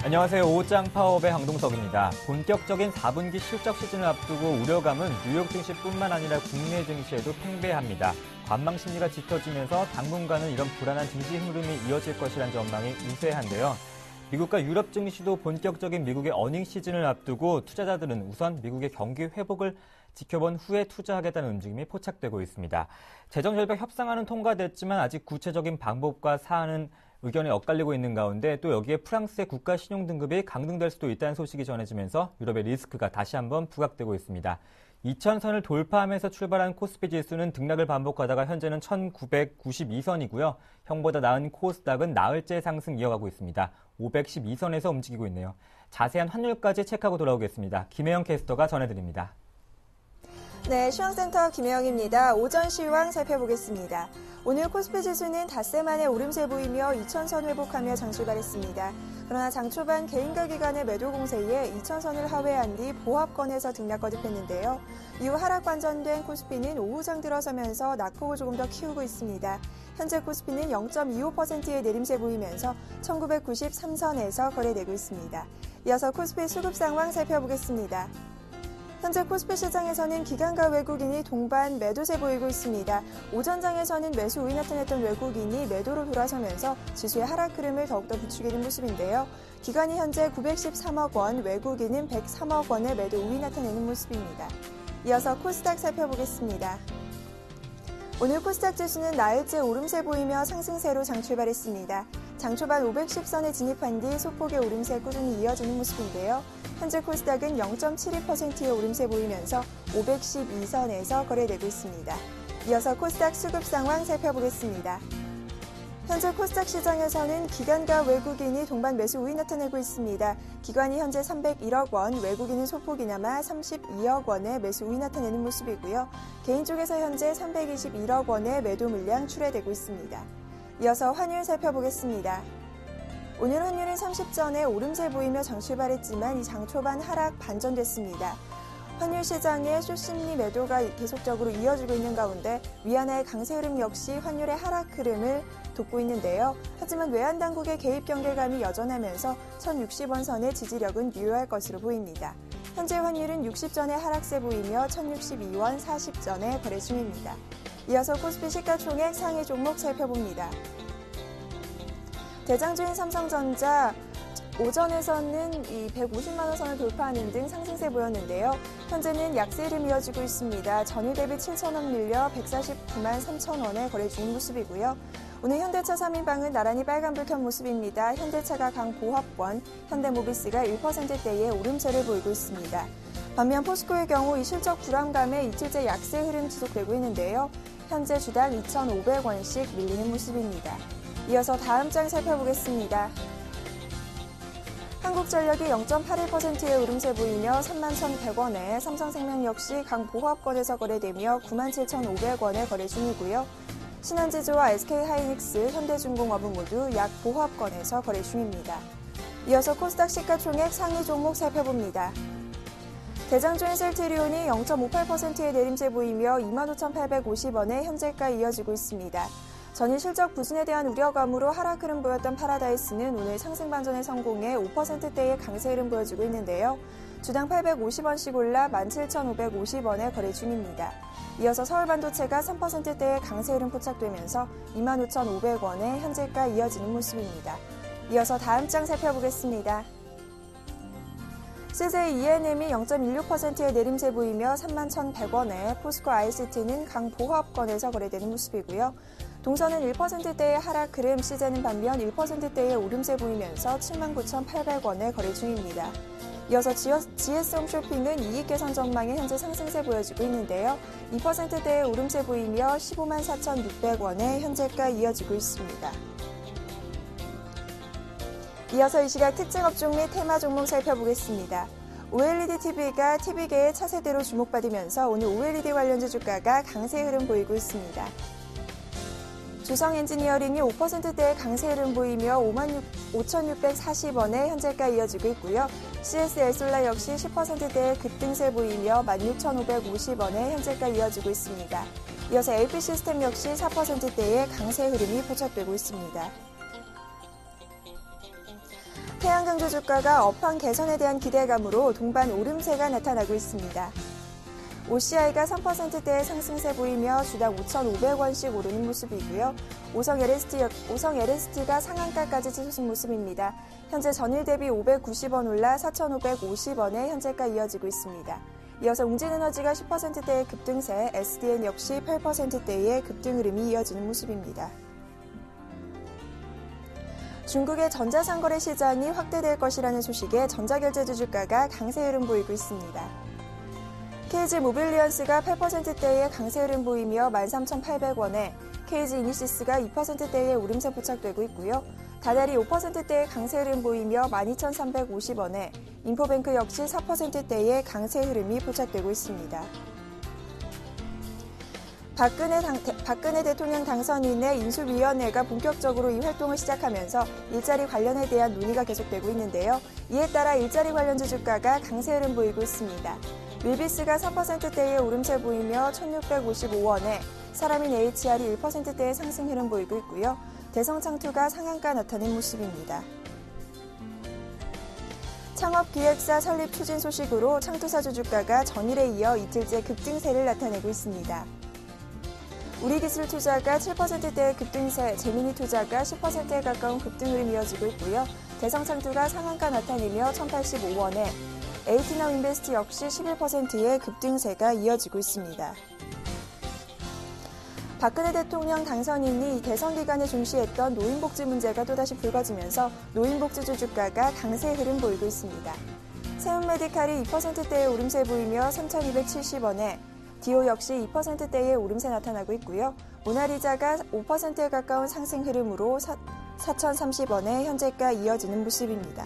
안녕하세요. 오후장 파워업의 강동석입니다. 본격적인 4분기 실적 시즌을 앞두고 우려감은 뉴욕 증시뿐만 아니라 국내 증시에도 팽배합니다. 관망 심리가 짙어지면서 당분간은 이런 불안한 증시 흐름이 이어질 것이라는 전망이 우세한데요. 미국과 유럽 증시도 본격적인 미국의 어닝 시즌을 앞두고 투자자들은 우선 미국의 경기 회복을 지켜본 후에 투자하겠다는 움직임이 포착되고 있습니다. 재정절벽 협상안은 통과됐지만 아직 구체적인 방법과 사안은 의견이 엇갈리고 있는 가운데 또 여기에 프랑스의 국가 신용 등급이 강등될 수도 있다는 소식이 전해지면서 유럽의 리스크가 다시 한번 부각되고 있습니다. 2000선을 돌파하면서 출발한 코스피 지수는 등락을 반복하다가 현재는 1992선이고요. 형보다 나은 코스닥은 나흘째 상승 이어가고 있습니다. 512선에서 움직이고 있네요. 자세한 환율까지 체크하고 돌아오겠습니다. 김혜영 캐스터가 전해드립니다. 네, 시황센터 김혜영입니다. 오전 시황 살펴보겠습니다. 오늘 코스피 지수는 닷새 만에 오름세 보이며 2000선 회복하며 장 출발했습니다. 그러나 장 초반 개인과 기관의 매도 공세에 2000선을 하회한 뒤 보합권에서 등락 거듭했는데요. 이후 하락 관전된 코스피는 오후장 들어서면서 낙폭을 조금 더 키우고 있습니다. 현재 코스피는 0.25%의 내림세 보이면서 1993선에서 거래되고 있습니다. 이어서 코스피 수급 상황 살펴보겠습니다. 현재 코스피 시장에서는 기관과 외국인이 동반 매도세 보이고 있습니다. 오전장에서는 매수 우위 나타냈던 외국인이 매도로 돌아서면서 지수의 하락 흐름을 더욱더 부추기는 모습인데요. 기관이 현재 913억 원, 외국인은 103억 원의 매도 우위 나타내는 모습입니다. 이어서 코스닥 살펴보겠습니다. 오늘 코스닥 지수는 나흘째 오름세 보이며 상승세로 장 출발했습니다. 장 초반 510선에 진입한 뒤 소폭의 오름세 꾸준히 이어지는 모습인데요. 현재 코스닥은 0.72%의 오름세 보이면서 512선에서 거래되고 있습니다. 이어서 코스닥 수급 상황 살펴보겠습니다. 현재 코스닥 시장에서는 기관과 외국인이 동반 매수 우위 나타내고 있습니다. 기관이 현재 301억 원, 외국인은 소폭이나마 32억 원의 매수 우위 나타내는 모습이고요. 개인 쪽에서 현재 321억 원의 매도 물량 출회되고 있습니다. 이어서 환율 살펴보겠습니다. 오늘 환율은 30전에 오름세 보이며 장 출발했지만 이 장 초반 하락 반전됐습니다. 환율 시장의 숏심리 매도가 계속적으로 이어지고 있는 가운데 위안화의 강세 흐름 역시 환율의 하락 흐름을 돕고 있는데요. 하지만 외환당국의 개입 경계감이 여전하면서 1060원 선의 지지력은 유효할 것으로 보입니다. 현재 환율은 60전의 하락세 보이며 1062원 40전에 거래 중입니다. 이어서 코스피 시가총액 상위 종목 살펴봅니다. 대장주인 삼성전자 오전에서는 이 150만 원 선을 돌파하는 등 상승세 보였는데요. 현재는 약세 흐름 이어지고 있습니다. 전일 대비 7,000원 밀려 149만 3,000원에 거래 중인 모습이고요. 오늘 현대차 3인방은 나란히 빨간불 켠 모습입니다. 현대차가 강보합권, 현대모비스가 1%대의 오름세를 보이고 있습니다. 반면 포스코의 경우 이 실적 불안감에 이틀째 약세 흐름 지속되고 있는데요. 현재 주당 2,500원씩 밀리는 모습입니다. 이어서 다음 장 살펴보겠습니다. 한국전력이 0.81%의 오름세 보이며 31,100원에 삼성생명 역시 강보합권에서 거래되며 97,500원에 거래 중이고요. 신한제조와 SK하이닉스, 현대중공업은 모두 약 보합권에서 거래 중입니다. 이어서 코스닥 시가총액 상위 종목 살펴봅니다. 대장주인 셀트리온이 0.58%의 내림세 보이며 25,850원에 현재가 이어지고 있습니다. 전일 실적 부진에 대한 우려감으로 하락 흐름 보였던 파라다이스는 오늘 상승 반전에 성공해 5%대의 강세 흐름 보여주고 있는데요. 주당 850원씩 올라 17,550원에 거래 중입니다. 이어서 서울반도체가 3%대의 강세 흐름 포착되면서 25,500원에 현재가 이어지는 모습입니다. 이어서 다음 장 살펴보겠습니다. CJ ENM이 0.16%의 내림세 보이며 31,100원에 포스코 ICT는 강보합권에서 거래되는 모습이고요. 동선은 1%대의 하락 흐름, CJ는 반면 1%대의 오름세 보이면서 79,800원에 거래 중입니다. 이어서 GS홈쇼핑은 이익 개선 전망에 현재 상승세 보여지고 있는데요. 2%대의 오름세 보이며 15만 4,600원에 현재가 이어지고 있습니다. 이어서 이 시각 특징 업종 및 테마 종목 살펴보겠습니다. OLED TV가 TV계의 차세대로 주목받으면서 오늘 OLED 관련주 주가가 강세 흐름 보이고 있습니다. 주성 엔지니어링이 5%대의 강세 흐름 보이며 55,640원의 현재가 이어지고 있고요. CSL솔라 역시 10%대의 급등세 보이며 16,550원의 현재가 이어지고 있습니다. 이어서 LP시스템 역시 4%대의 강세 흐름이 포착되고 있습니다. 태양광주 주가가 업황 개선에 대한 기대감으로 동반 오름세가 나타나고 있습니다. OCI가 3%대의 상승세 보이며 주당 5,500원씩 오르는 모습이고요. 오성 LST가 상한가까지 치솟은 모습입니다. 현재 전일 대비 590원 올라 4,550원의 현재가 이어지고 있습니다. 이어서 웅진에너지가 10%대의 급등세, SDN 역시 8%대의 급등 흐름이 이어지는 모습입니다. 중국의 전자상거래 시장이 확대될 것이라는 소식에 전자결제주 주가가 강세 흐름 보이고 있습니다. KG 모빌리언스가 8%대의 강세 흐름 보이며 13,800원에 KG 이니시스가 2%대의 오름세 포착되고 있고요. 다달이 5%대의 강세 흐름 보이며 12,350원에 인포뱅크 역시 4%대의 강세 흐름이 포착되고 있습니다. 박근혜 대통령 당선인의 인수위원회가 본격적으로 이 활동을 시작하면서 일자리 관련에 대한 논의가 계속되고 있는데요. 이에 따라 일자리 관련주 주가가 강세 흐름 보이고 있습니다. 밀비스가 3%대의 오름세 보이며 1,655원에 사람인 HR이 1%대의 상승 흐름 보이고 있고요. 대성창투가 상한가 나타낸 모습입니다. 창업기획사 설립 추진 소식으로 창투사주 주가가 전일에 이어 이틀째 급등세를 나타내고 있습니다. 우리기술투자가 7%대의 급등세, 제미니투자가 10%에 가까운 급등 흐름이 이어지고 있고요. 대성창투가 상한가 나타내며 1,085원에 에이티나우 인베스트 역시 11%의 급등세가 이어지고 있습니다. 박근혜 대통령 당선인이 대선 기간에 중시했던 노인복지 문제가 또다시 불거지면서 노인복지주 주가가 강세 흐름 보이고 있습니다. 세운메디칼이 2%대의 오름세 보이며 3,270원에 디오 역시 2%대의 오름세 나타나고 있고요. 모나리자가 5%에 가까운 상승 흐름으로 4,030원의 현재가 이어지는 모습입니다.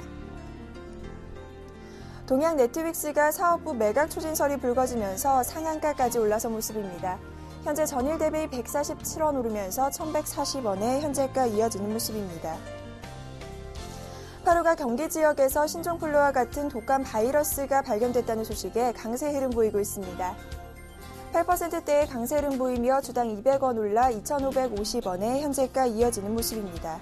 동양 네트윅스가 사업부 매각 추진설이 불거지면서 상한가까지 올라선 모습입니다. 현재 전일 대비 147원 오르면서 1,140원의 현재가 이어지는 모습입니다. 8호가 경기 지역에서 신종플루와 같은 독감 바이러스가 발견됐다는 소식에 강세 흐름 보이고 있습니다. 8%대의 강세 흐름 보이며 주당 200원 올라 2,550원의 현재가 이어지는 모습입니다.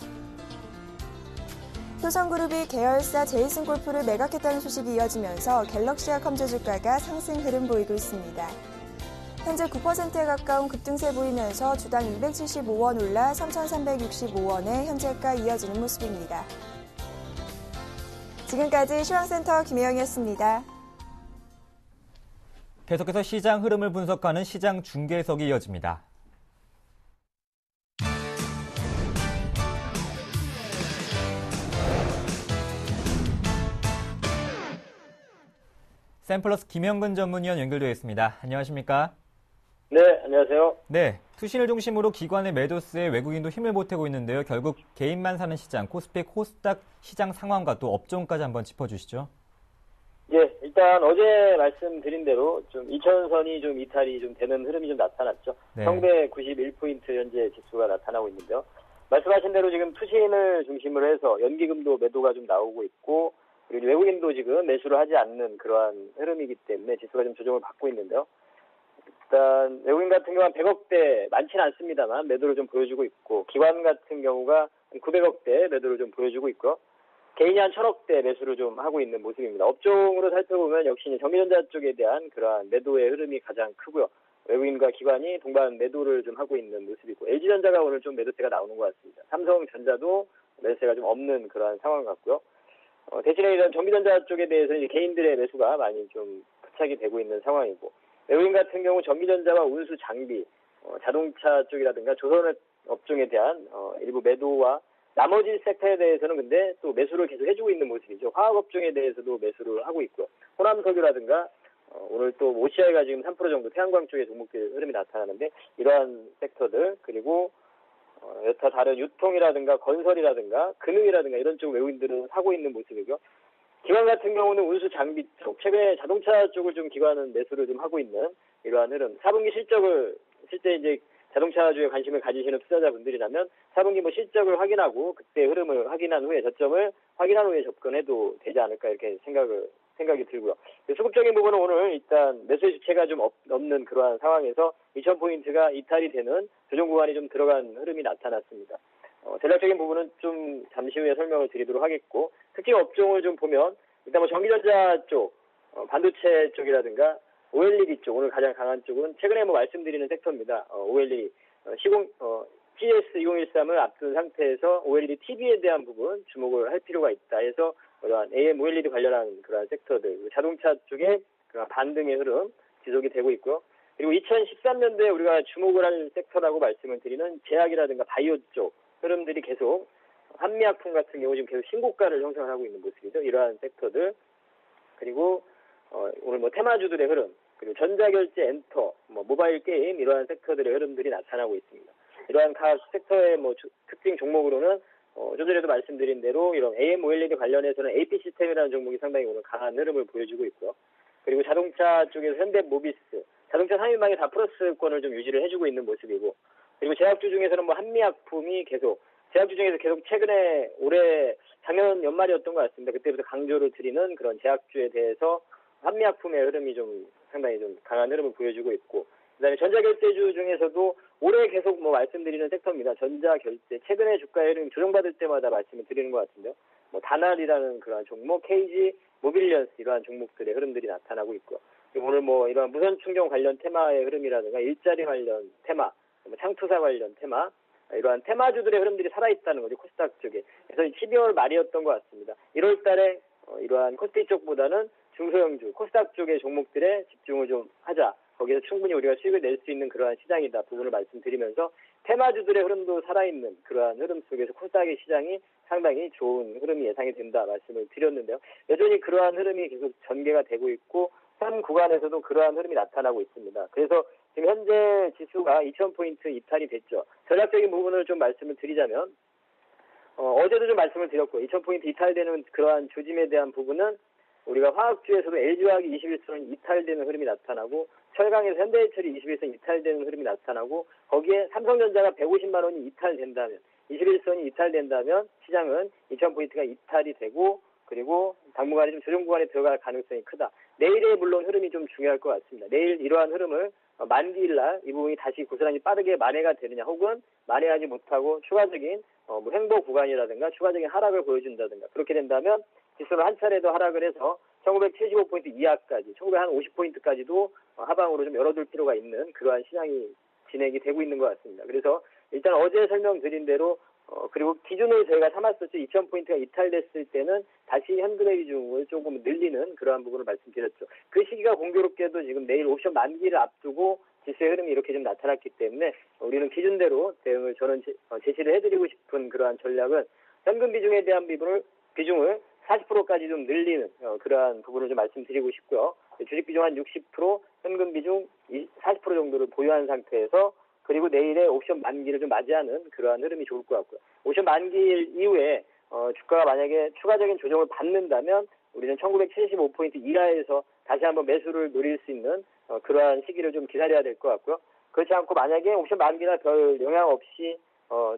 효성그룹이 계열사 제이슨골프를 매각했다는 소식이 이어지면서 갤럭시와 컴즈 주가가 상승 흐름 보이고 있습니다. 현재 9%에 가까운 급등세 보이면서 주당 275원 올라 3,365원의 현재가 이어지는 모습입니다. 지금까지 시황센터 김혜영이었습니다. 계속해서 시장 흐름을 분석하는 시장 중계석이 이어집니다. 샘플러스 김영근 전문위원 연결되어 있습니다. 안녕하십니까? 네, 안녕하세요. 네, 투신을 중심으로 기관의 매도세에 외국인도 힘을 보태고 있는데요. 결국 개인만 사는 시장, 코스피, 코스닥 시장 상황과 또 업종까지 한번 짚어주시죠. 예, 일단 어제 말씀드린 대로 좀 2,000선이 좀 이탈이 좀 되는 흐름이 좀 나타났죠. 네. 1,191포인트 현재 지수가 나타나고 있는데요. 말씀하신 대로 지금 투신을 중심으로 해서 연기금도 매도가 좀 나오고 있고, 그리고 외국인도 지금 매수를 하지 않는 그러한 흐름이기 때문에 지수가 좀 조정을 받고 있는데요. 일단 외국인 같은 경우는 100억대 많지는 않습니다만 매도를 좀 보여주고 있고, 기관 같은 경우가 900억대 매도를 좀 보여주고 있고요. 개인이 한 1,000억대 매수를 좀 하고 있는 모습입니다. 업종으로 살펴보면 역시 전기전자 쪽에 대한 그러한 매도의 흐름이 가장 크고요. 외국인과 기관이 동반 매도를 좀 하고 있는 모습이고, LG전자가 오늘 좀 매도세가 나오는 것 같습니다. 삼성전자도 매수세가 좀 없는 그러한 상황 같고요. 대신에 이런 전기전자 쪽에 대해서 이제 개인들의 매수가 많이 좀 부착이 되고 있는 상황이고, 외국인 같은 경우 전기전자와 운수 장비, 자동차 쪽이라든가 조선 업종에 대한 일부 매도와 나머지 섹터에 대해서는 근데 또 매수를 계속 해주고 있는 모습이죠. 화학 업종에 대해서도 매수를 하고 있고요. 호남석유라든가 오늘 또 OCI가 지금 3% 정도 태양광 쪽의 종목들 흐름이 나타나는데, 이러한 섹터들, 그리고 여타 다른 유통이라든가 건설이라든가 금융이라든가 이런 쪽 외국인들은 사고 있는 모습이고요. 기관 같은 경우는 운수 장비 쪽, 최근에 자동차 쪽을 좀 기관은 매수를 좀 하고 있는 이러한 흐름. 4분기 실적을 실제 이제 자동차주에 관심을 가지시는 투자자분들이라면 4분기 뭐 실적을 확인하고 그때 흐름을 확인한 후에 저점을 확인한 후에 접근해도 되지 않을까 이렇게 생각이 들고요. 수급적인 부분은 오늘 일단 매수의 주체가 좀 없는 그러한 상황에서 2,000포인트가 이탈이 되는 조정 구간이 좀 들어간 흐름이 나타났습니다. 전략적인 부분은 좀 잠시 후에 설명을 드리도록 하겠고, 특징 업종을 좀 보면 일단 뭐 전기전자 쪽, 반도체 쪽이라든가 OLED 쪽, 오늘 가장 강한 쪽은 최근에 뭐 말씀드리는 섹터입니다. OLED, GS 2013을 앞둔 상태에서 OLED TV에 대한 부분 주목을 할 필요가 있다 해서 그러한 AM OLED 관련한 그러한 섹터들, 자동차 쪽에 그런 반등의 흐름 지속이 되고 있고요. 그리고 2013년도에 우리가 주목을 할 섹터라고 말씀을 드리는 제약이라든가 바이오 쪽 흐름들이 계속 한미약품 같은 경우 지금 계속 신고가를 형성하고 있는 모습이죠. 이러한 섹터들. 그리고 오늘 뭐 테마주들의 흐름, 그리고 전자결제, 엔터, 뭐 모바일 게임 이러한 섹터들의 흐름들이 나타나고 있습니다. 이러한 각 섹터의 뭐 특징 종목으로는 좀 전에도 말씀드린 대로 이런 AM OLED 관련해서는 AP 시스템이라는 종목이 상당히 오늘 강한 흐름을 보여주고 있고요. 그리고 자동차 쪽에서 현대모비스, 자동차 상위망에 다 플러스권을 좀 유지를 해주고 있는 모습이고, 그리고 제약주 중에서는 뭐 한미약품이 계속, 제약주 중에서 계속 최근에 올해 작년 연말이었던 것 같습니다. 그때부터 강조를 드리는 그런 제약주에 대해서 한미약품의 흐름이 좀 상당히 좀 강한 흐름을 보여주고 있고, 그다음에 전자결제주 중에서도 올해 계속 뭐 말씀드리는 섹터입니다. 전자결제, 최근에 주가의 흐름이 조정받을 때마다 말씀을 드리는 것 같은데요. 뭐 다날이라는 그런 종목, KG, 모빌리언스 이러한 종목들의 흐름들이 나타나고 있고요. 그리고 오늘 뭐 이러한 무선 충전 관련 테마의 흐름이라든가 일자리 관련 테마, 뭐 창투사 관련 테마, 이러한 테마주들의 흐름들이 살아있다는 거죠. 코스닥 쪽에. 그래서 12월 말이었던 것 같습니다. 1월 달에 이러한 코스피 쪽보다는 중소형주, 코스닥 쪽의 종목들에 집중을 좀 하자. 거기서 충분히 우리가 수익을 낼 수 있는 그러한 시장이다 부분을 말씀드리면서 테마주들의 흐름도 살아있는 그러한 흐름 속에서 코스닥의 시장이 상당히 좋은 흐름이 예상이 된다 말씀을 드렸는데요. 여전히 그러한 흐름이 계속 전개가 되고 있고 현 구간에서도 그러한 흐름이 나타나고 있습니다. 그래서 지금 현재 지수가 2,000포인트 이탈이 됐죠. 전략적인 부분을 좀 말씀을 드리자면 어제도 좀 말씀을 드렸고 2,000포인트 이탈되는 그러한 조짐에 대한 부분은 우리가 화학주에서도 LG화학이 21선 이탈되는 흐름이 나타나고 철강에서 현대해철이 21선 이탈되는 흐름이 나타나고 거기에 삼성전자가 150만 원이 이탈된다면 21선이 이탈된다면 시장은 2,000포인트가 이탈이 되고 그리고 당분간에 좀 조정 구간에 들어갈 가능성이 크다. 내일의 물론 흐름이 좀 중요할 것 같습니다. 내일 이러한 흐름을 만기일 날 이 부분이 다시 고스란히 빠르게 만회가 되느냐 혹은 만회하지 못하고 추가적인 뭐 횡보 구간이라든가 추가적인 하락을 보여준다든가 그렇게 된다면 지수는 한 차례 더 하락을 해서 1975포인트 이하까지 1950포인트까지도 하방으로 좀 열어둘 필요가 있는 그러한 시장이 진행이 되고 있는 것 같습니다. 그래서 일단 어제 설명드린 대로 그리고 기준을 저희가 삼았었죠. 2,000포인트가 이탈됐을 때는 다시 현금의 비중을 조금 늘리는 그러한 부분을 말씀드렸죠. 그 시기가 공교롭게도 지금 내일 옵션 만기를 앞두고 지수의 흐름이 이렇게 좀 나타났기 때문에 우리는 기준대로 대응을 저는 제시를 해드리고 싶은 그러한 전략은 현금 비중에 대한 비중을 40%까지 좀 늘리는 그러한 부분을 좀 말씀드리고 싶고요. 주식 비중 한 60%, 현금 비중 40% 정도를 보유한 상태에서 그리고 내일의 옵션 만기를 좀 맞이하는 그러한 흐름이 좋을 것 같고요. 옵션 만기일 이후에 주가가 만약에 추가적인 조정을 받는다면 우리는 1975포인트 이하에서 다시 한번 매수를 노릴 수 있는 그러한 시기를 좀 기다려야 될 것 같고요. 그렇지 않고 만약에 옵션 만기나 별 영향 없이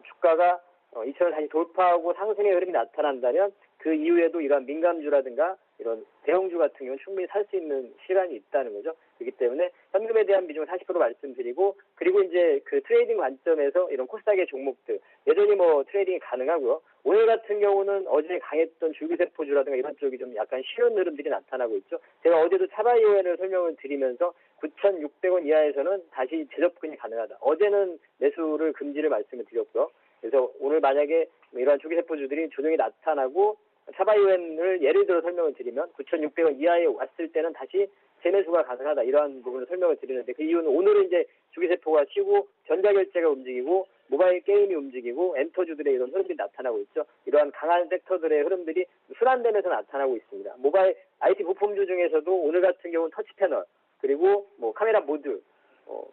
주가가 2,000을 다시 돌파하고 상승의 흐름이 나타난다면 그 이후에도 이러한 민감주라든가 이런 대형주 같은 경우는 충분히 살 수 있는 시간이 있다는 거죠. 그렇기 때문에 현금에 대한 비중을 40% 말씀드리고 그리고 이제 그 트레이딩 관점에서 이런 코스닥의 종목들 여전히 뭐 트레이딩이 가능하고요. 오늘 같은 경우는 어제 강했던 줄기세포주라든가 이런 쪽이 좀 약간 쉬운 흐름들이 나타나고 있죠. 제가 어제도 차바이오엔을 설명을 드리면서 9,600원 이하에서는 다시 재접근이 가능하다. 어제는 매수를 금지를 말씀을 드렸고요. 그래서 오늘 만약에 이러한 줄기세포주들이 조정이 나타나고 차바이오엔을 예를 들어 설명을 드리면 9,600원 이하에 왔을 때는 다시 재매수가 가능하다. 이러한 부분을 설명을 드리는데 그 이유는 오늘은 이제 주기세포가 쉬고 전자결제가 움직이고 모바일 게임이 움직이고 엔터주들의 이런 흐름들이 나타나고 있죠. 이러한 강한 섹터들의 흐름들이 순환되면서 나타나고 있습니다. 모바일 IT 부품주 중에서도 오늘 같은 경우는 터치패널 그리고 뭐 카메라 모듈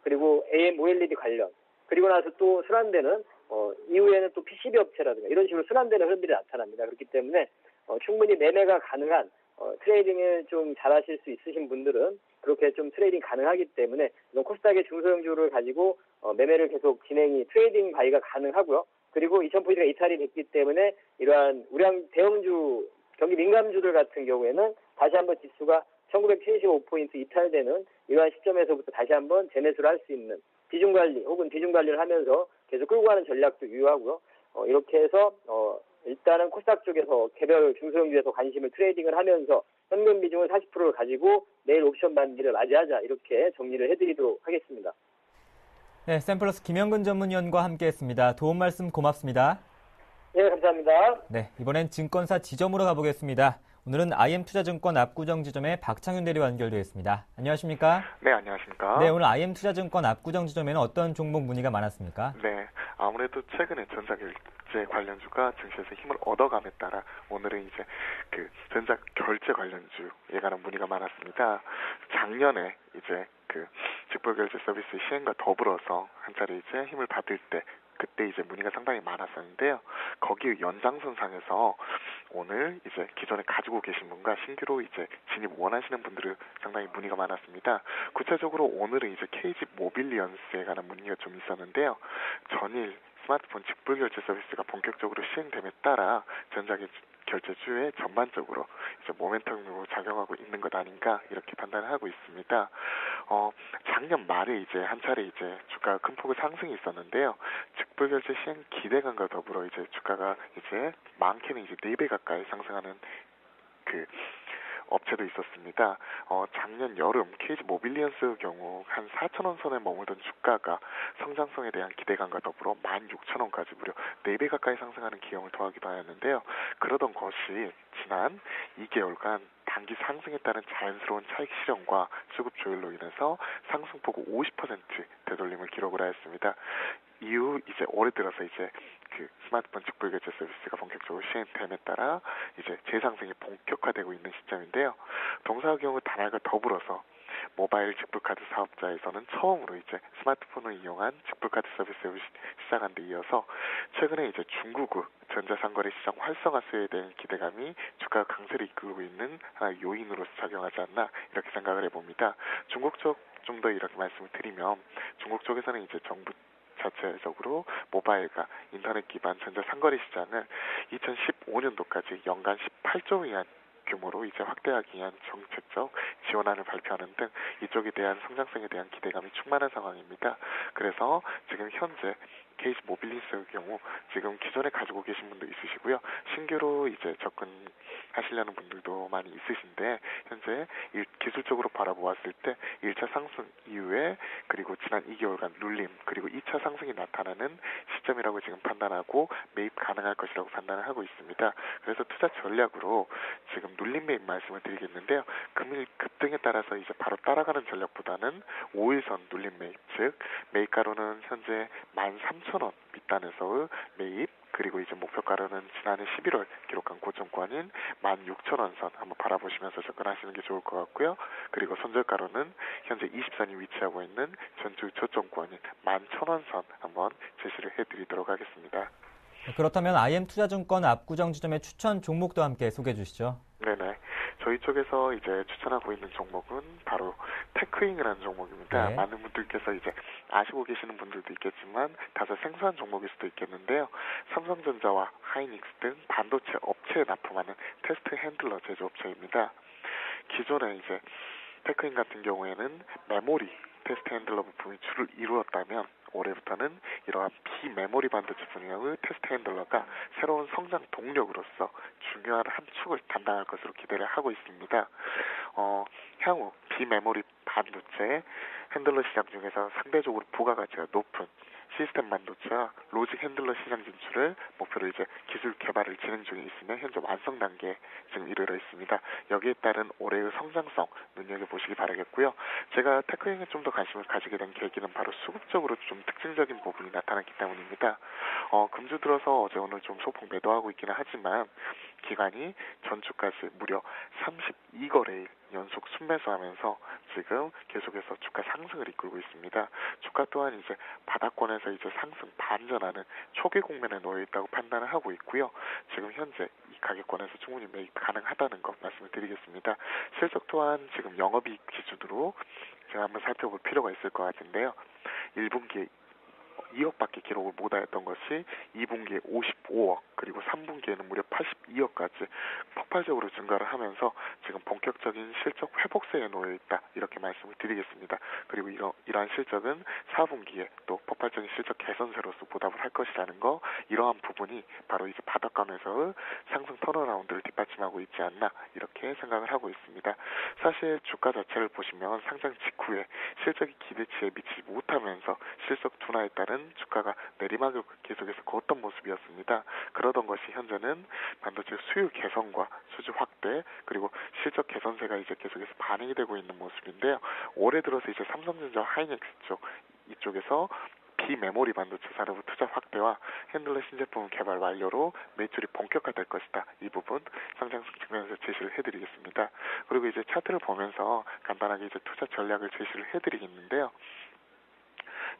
그리고 AM OLED 관련 그리고 나서 또 순환되는 이후에는 또 PCB 업체라든가 이런 식으로 순환되는 흐름들이 나타납니다. 그렇기 때문에 충분히 매매가 가능한 트레이딩을 좀 잘하실 수 있으신 분들은 그렇게 좀 트레이딩 가능하기 때문에 코스닥의 중소형주를 가지고 매매를 계속 트레이딩 바이가 가능하고요. 그리고 2,000포인트가 이탈이 됐기 때문에 이러한 우량 대형주, 경기 민감주들 같은 경우에는 다시 한번 지수가 1975포인트 이탈되는 이러한 시점에서부터 다시 한번 재매수를 할 수 있는 비중 관리 혹은 비중 관리를 하면서 계속 끌고 가는 전략도 유효하고요. 이렇게 해서 일단은 코스닥 쪽에서 개별 중소형주에서 관심을 트레이딩을 하면서 현금 비중을 40%를 가지고 내일 옵션 만기를 맞이하자 이렇게 정리를 해드리도록 하겠습니다. 네, 샘플러스 김영근 전문위원과 함께했습니다. 도움 말씀 고맙습니다. 네, 감사합니다. 네, 이번엔 증권사 지점으로 가보겠습니다. 오늘은 IM투자증권 압구정지점의 박창윤 대리와 연결되어 있습니다. 안녕하십니까? 네, 안녕하십니까? 네, 오늘 IM투자증권 압구정지점에는 어떤 종목 문의가 많았습니까? 네, 아무래도 최근에 전자결제 관련주가 증시에서 힘을 얻어감에 따라 오늘은 이제 그 전자결제 관련주에 관한 문의가 많았습니다. 작년에 이제 그 직불결제 서비스 시행과 더불어서 한 차례 이제 힘을 받을 때 그때 이제 문의가 상당히 많았었는데요. 거기 연장선상에서 오늘 이제 기존에 가지고 계신 분과 신규로 이제 진입 원하시는 분들을 상당히 문의가 많았습니다. 구체적으로 오늘은 이제 KG 모빌리언스에 관한 문의가 좀 있었는데요. 전일 스마트폰 직불결제 서비스가 본격적으로 시행됨에 따라 전자결제주에 전반적으로 이제 모멘텀으로 작용하고 있는 것 아닌가 이렇게 판단을 하고 있습니다. 작년 말에 이제 한 차례 이제 주가가 큰 폭의 상승이 있었는데요. 직불결제 시행 기대감과 더불어 이제 주가가 이제 많게는 이제 4배 가까이 상승하는 그 업체도 있었습니다. 작년 여름 KG 모빌리언스의 경우 한 4,000원 선에 머물던 주가가 성장성에 대한 기대감과 더불어 16,000원까지 무려 4배 가까이 상승하는 기염을 더하기도 하였는데요. 그러던 것이 지난 2개월간 단기 상승에 따른 자연스러운 차익 실현과 수급 조율로 인해서 상승폭 50% 되돌림을 기록을 하였습니다. 이후 이제 올해 들어서 이제 그 스마트폰 직불결제 서비스가 본격적으로 시행됨에 따라 이제 재상승이 본격화되고 있는 시점인데요. 동사의 경우 단알과 더불어서 모바일 직불카드 사업자에서는 처음으로 이제 스마트폰을 이용한 직불카드 서비스를 시작한 데 이어서 최근에 이제 중국의 전자상거래 시장 활성화 수요에 대한 기대감이 주가 강세를 이끌고 있는 하나의 요인으로서 작용하지 않나 이렇게 생각을 해봅니다. 중국 쪽 좀 더 이렇게 말씀을 드리면 중국 쪽에서는 이제 정부 자체적으로 모바일과 인터넷 기반 전자상거래 시장을 2015년도까지 연간 18조 위안 규모로 이제 확대하기 위한 정책적 지원안을 발표하는 등 이쪽에 대한 성장성에 대한 기대감이 충만한 상황입니다. 그래서 지금 현재 KG 모빌리스의 경우 지금 기존에 가지고 계신 분도 있으시고요. 신규로 이제 접근하시려는 분들도 많이 있으신데 현재 기술적으로 바라보았을 때 1차 상승 이후에 그리고 지난 2개월간 눌림 그리고 2차 상승이 나타나는 시점이라고 지금 판단하고 매입 가능할 것이라고 판단을 하고 있습니다. 그래서 투자 전략으로 지금 눌림 매입 말씀을 드리겠는데요. 금일 급등에 따라서 이제 바로 따라가는 전략보다는 5일선 눌림 매입, 즉 매입가로는 현재 13,000원 밑단에서의 매입 그리고 이제 목표가로는 지난해 11월 기록한 고점권인 16,000원 선 한번 바라보시면서 접근하시는 게 좋을 것 같고요. 그리고 손절가로는 현재 20선이 위치하고 있는 전주 저점권인 11,000원 선 한번 제시를 해드리도록 하겠습니다. 그렇다면 IM투자증권 압구정지점의 추천 종목도 함께 소개해 주시죠. 네네. 저희 쪽에서 이제 추천하고 있는 종목은 바로 테크잉이라는 종목입니다. 네. 많은 분들께서 이제 아시고 계시는 분들도 있겠지만 다소 생소한 종목일 수도 있겠는데요. 삼성전자와 하이닉스 등 반도체 업체에 납품하는 테스트 핸들러 제조업체입니다. 기존에 이제 테크잉 같은 경우에는 메모리 테스트 핸들러 부품이 주를 이루었다면 올해부터는 이러한 비메모리 반도체 분야의 테스트 핸들러가 새로운 성장 동력으로서 중요한 한 축을 담당할 것으로 기대를 하고 있습니다. 향후 비메모리 반도체 핸들러 시장 중에서 상대적으로 부가가치가 높은 시스템 반도체와 로직 핸들러 시장 진출을 목표로 이제 기술 개발을 진행 중에 있으며 현재 완성 단계에 지금 이르러 있습니다. 여기에 따른 올해의 성장성 눈여겨보시기 바라겠고요. 제가 테크잉에 좀 더 관심을 가지게 된 계기는 바로 수급적으로 좀 특징적인 부분이 나타났기 때문입니다. 금주 들어서 어제 오늘 좀 소폭 매도하고 있기는 하지만 기관이 전주까지 무려 32거래일 연속 순매수하면서 지금 계속해서 주가 상승을 이끌고 있습니다. 주가 또한 이제 바닥권에서 이제 상승 반전하는 초기 국면에 놓여 있다고 판단을 하고 있고요. 지금 현재 이 가격권에서 충분히 매입 가능하다는 것 말씀을 드리겠습니다. 실적 또한 지금 영업이익 기준으로 제가 한번 살펴볼 필요가 있을 것 같은데요. 1분기 2억밖에 기록을 못하였던 것이 2분기에 55억 그리고 3분기에는 무려 82억까지 폭발적으로 증가를 하면서 지금 본격적인 실적 회복세에 놓여 있다 이렇게 말씀을 드리겠습니다. 그리고 이러한 실적은 4분기에 또 폭발적인 실적 개선세로서 보답을 할 것이라는 거 이러한 부분이 바로 이제 바닥감에서 상승 턴어라운드를 뒷받침하고 있지 않나 이렇게 생각을 하고 있습니다. 사실 주가 자체를 보시면 상장 직후에 실적이 기대치에 미치지 못하면서 실적 둔화에 따른 주가가 내리막을 계속해서 걷던 모습이었습니다. 그러던 것이 현재는 반도체 수요 개선과 수주 확대 그리고 실적 개선세가 이제 계속해서 반영이 되고 있는 모습인데요. 올해 들어서 이제 삼성전자 하이닉스 쪽 이쪽에서 비메모리 반도체 산업 투자 확대와 핸들러 신제품 개발 완료로 매출이 본격화될 것이다. 이 부분 상장 측면에서 제시를 해드리겠습니다. 그리고 이제 차트를 보면서 간단하게 이제 투자 전략을 제시를 해드리겠는데요.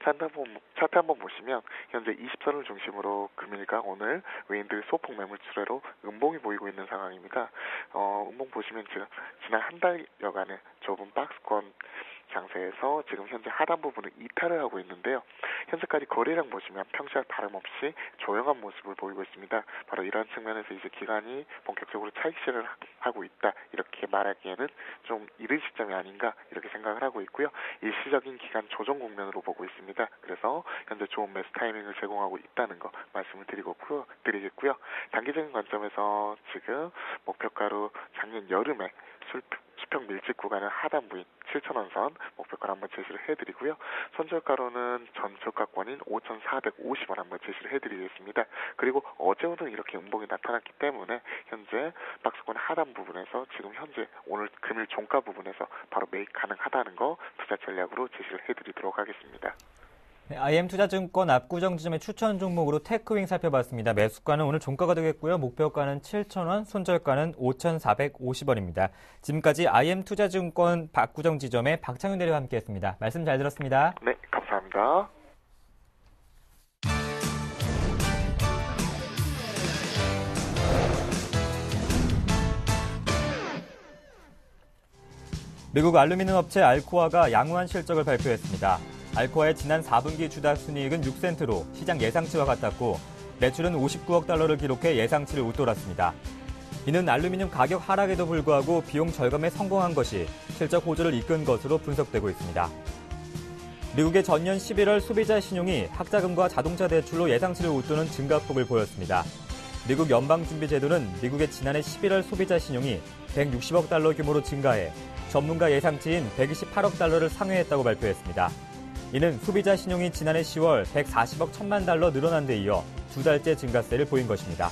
차트 한번 보시면 현재 20선을 중심으로 금일과 오늘 외인들 소폭 매물 추세로 음봉이 보이고 있는 상황입니다. 음봉 보시면 지난 한 달여간의 좁은 박스권 장세에서 지금 현재 하단 부분은 이탈을 하고 있는데요. 현재까지 거래량 보시면 평시와 다름없이 조용한 모습을 보이고 있습니다. 바로 이러한 측면에서 이제 기관이 본격적으로 차익 실현을 하고 있다 이렇게 말하기에는 좀 이른 시점이 아닌가 이렇게 생각을 하고 있고요. 일시적인 기간 조정 국면으로 보고 있습니다. 그래서 현재 좋은 매수 타이밍을 제공하고 있다는 거 말씀을 드리겠고요. 단기적인 관점에서 지금 목표가로 작년 여름에 수평 밀집 구간은 하단부인 7,000원 선 목표가를 한번 제시를 해드리고요. 손절가로는 전저가권인 5,450원 한번 제시를 해드리겠습니다. 그리고 어제 오늘 이렇게 음봉이 나타났기 때문에 현재 박스권 하단 부분에서 지금 현재 오늘 금일 종가 부분에서 바로 매입 가능하다는 거 투자 전략으로 제시를 해드리도록 하겠습니다. 네, IM투자증권 압구정 지점의 추천 종목으로 테크윙 살펴봤습니다. 매수가는 오늘 종가가 되겠고요. 목표가는 7,000원, 손절가는 5,450원입니다. 지금까지 IM투자증권 압구정 지점의 박창윤 대리와 함께했습니다. 말씀 잘 들었습니다. 네, 감사합니다. 미국 알루미늄 업체 알코아가 양호한 실적을 발표했습니다. 알코아의 지난 4분기 주당 순이익은 6센트로 시장 예상치와 같았고 매출은 59억 달러를 기록해 예상치를 웃돌았습니다. 이는 알루미늄 가격 하락에도 불구하고 비용 절감에 성공한 것이 실적 호조를 이끈 것으로 분석되고 있습니다. 미국의 전년 11월 소비자 신용이 학자금과 자동차 대출로 예상치를 웃도는 증가폭을 보였습니다. 미국 연방준비제도는 미국의 지난해 11월 소비자 신용이 160억 달러 규모로 증가해 전문가 예상치인 128억 달러를 상회했다고 발표했습니다. 이는 소비자 신용이 지난해 10월 140억 1천만 달러 늘어난 데 이어 두 달째 증가세를 보인 것입니다.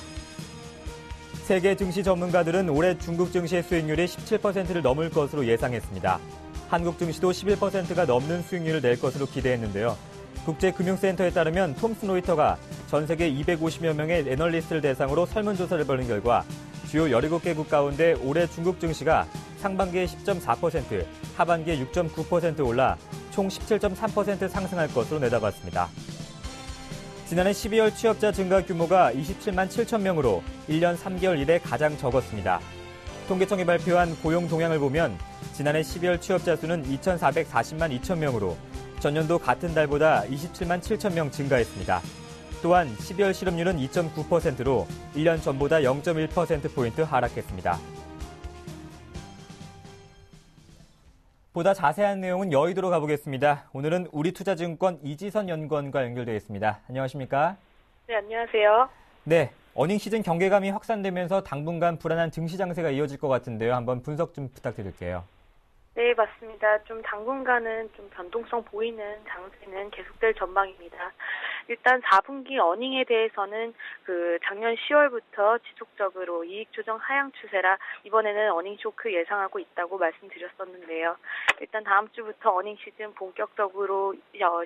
세계 증시 전문가들은 올해 중국 증시의 수익률이 17%를 넘을 것으로 예상했습니다. 한국 증시도 11%가 넘는 수익률을 낼 것으로 기대했는데요. 국제금융센터에 따르면 톰슨 로이터가 전 세계 250여 명의 애널리스트를 대상으로 설문조사를 벌인 결과 주요 17개국 가운데 올해 중국 증시가 상반기에 10.4%, 하반기에 6.9% 올라 총 17.3% 상승할 것으로 내다봤습니다. 지난해 12월 취업자 증가 규모가 27만 7천 명으로 1년 3개월 이래 가장 적었습니다. 통계청이 발표한 고용 동향을 보면 지난해 12월 취업자 수는 2,440만 2천 명으로 전년도 같은 달보다 27만 7천 명 증가했습니다. 또한 12월 실업률은 2.9%로 1년 전보다 0.1%포인트 하락했습니다. 보다 자세한 내용은 여의도로 가보겠습니다. 오늘은 우리투자증권 이지선 연구원과 연결되어 있습니다. 안녕하십니까? 네, 안녕하세요. 네, 어닝 시즌 경계감이 확산되면서 당분간 불안한 증시 장세가 이어질 것 같은데요. 한번 분석 좀 부탁드릴게요. 네, 맞습니다. 좀 당분간은 좀 변동성 보이는 장세는 계속될 전망입니다. 일단 4분기 어닝에 대해서는 작년 10월부터 지속적으로 이익 조정 하향 추세라 이번에는 어닝 쇼크 예상하고 있다고 말씀드렸었는데요. 일단 다음 주부터 어닝 시즌 본격적으로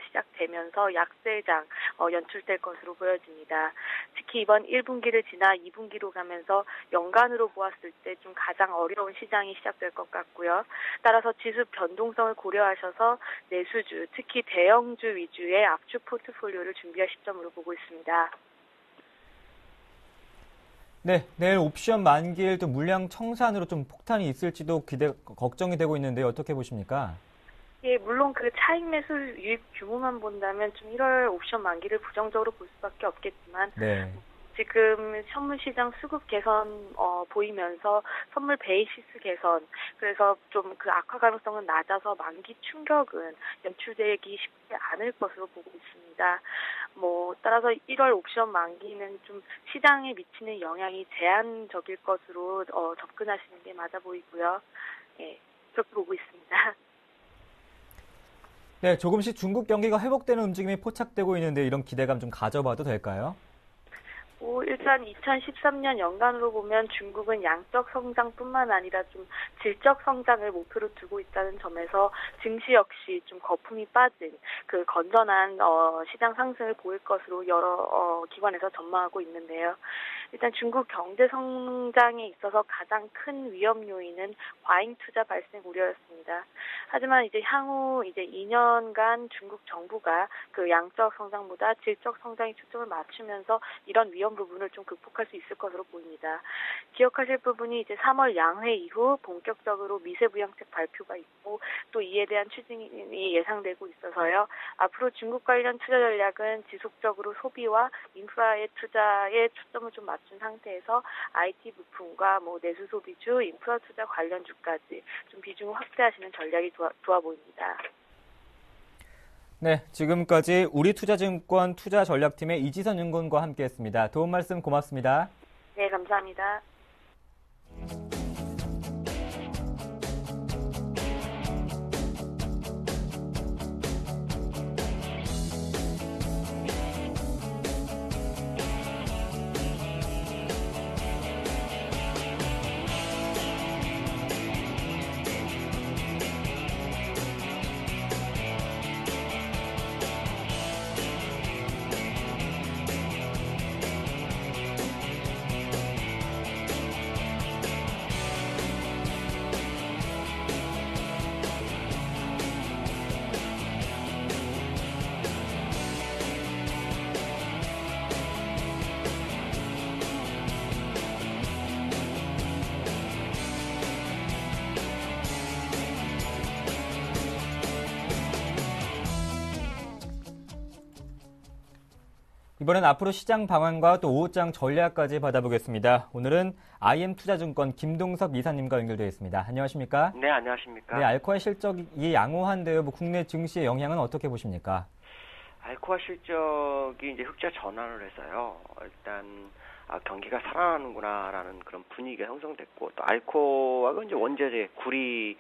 시작되면서 약세장 연출될 것으로 보여집니다. 특히 이번 1분기를 지나 2분기로 가면서 연간으로 보았을 때 좀 가장 어려운 시장이 시작될 것 같고요. 따라서 지수 변동성을 고려하셔서 내수주, 특히 대형주 위주의 압축 포트폴리오를 준비할 시점으로 보고 있습니다. 네, 내일 옵션 만기일 또 물량 청산으로 좀 폭탄이 있을지도 걱정이 되고 있는데 어떻게 보십니까? 예, 물론 그 차익 매수 유입 규모만 본다면 좀 1월 옵션 만기를 부정적으로 볼 수밖에 없겠지만 네. 지금 선물 시장 수급 개선 보이면서 선물 베이시스 개선, 그래서 좀 그 악화 가능성은 낮아서 만기 충격은 연출되기 쉽지 않을 것으로 보고 있습니다. 따라서 1월 옵션 만기는 좀 시장에 미치는 영향이 제한적일 것으로 접근하시는 게 맞아 보이고요. 예, 그렇게 보고 있습니다. 네, 조금씩 중국 경기가 회복되는 움직임이 포착되고 있는데 이런 기대감 좀 가져봐도 될까요? 일단 2013년 연간으로 보면 중국은 양적 성장뿐만 아니라 좀 질적 성장을 목표로 두고 있다는 점에서 증시 역시 좀 거품이 빠진 그 건전한 시장 상승을 보일 것으로 여러 기관에서 전망하고 있는데요. 일단 중국 경제 성장에 있어서 가장 큰 위험 요인은 과잉 투자 발생 우려였습니다. 하지만 이제 향후 2년간 중국 정부가 그 양적 성장보다 질적 성장에 초점을 맞추면서 이런 위험 부분을 좀 극복할 수 있을 것으로 보입니다. 기억하실 부분이 이제 3월 양회 이후 본격적으로 미세 부양책 발표가 있고 또 이에 대한 추진이 예상되고 있어서요. 앞으로 중국 관련 투자 전략은 지속적으로 소비와 인프라의 투자에 초점을 좀 맞춘 상태에서 IT 부품과 내수 소비주, 인프라 투자 관련주까지 좀 비중을 확대하시는 전략이 좋아 보입니다. 네, 지금까지 우리투자증권 투자전략팀의 이지선 연구원과 함께했습니다. 도움 말씀 고맙습니다. 네, 감사합니다. 이번엔 앞으로 시장 방안과 또 오후장 전략까지 받아보겠습니다. 오늘은 IM투자증권 김동석 이사님과 연결되어 있습니다. 안녕하십니까? 네, 안녕하십니까? 네, 알코아 실적이 양호한데요. 국내 증시의 영향은 어떻게 보십니까? 알코아 실적이 이제 흑자 전환을 해서요. 일단 경기가 살아나는구나라는 그런 분위기가 형성됐고, 또 알코아가 이제 원자재 구리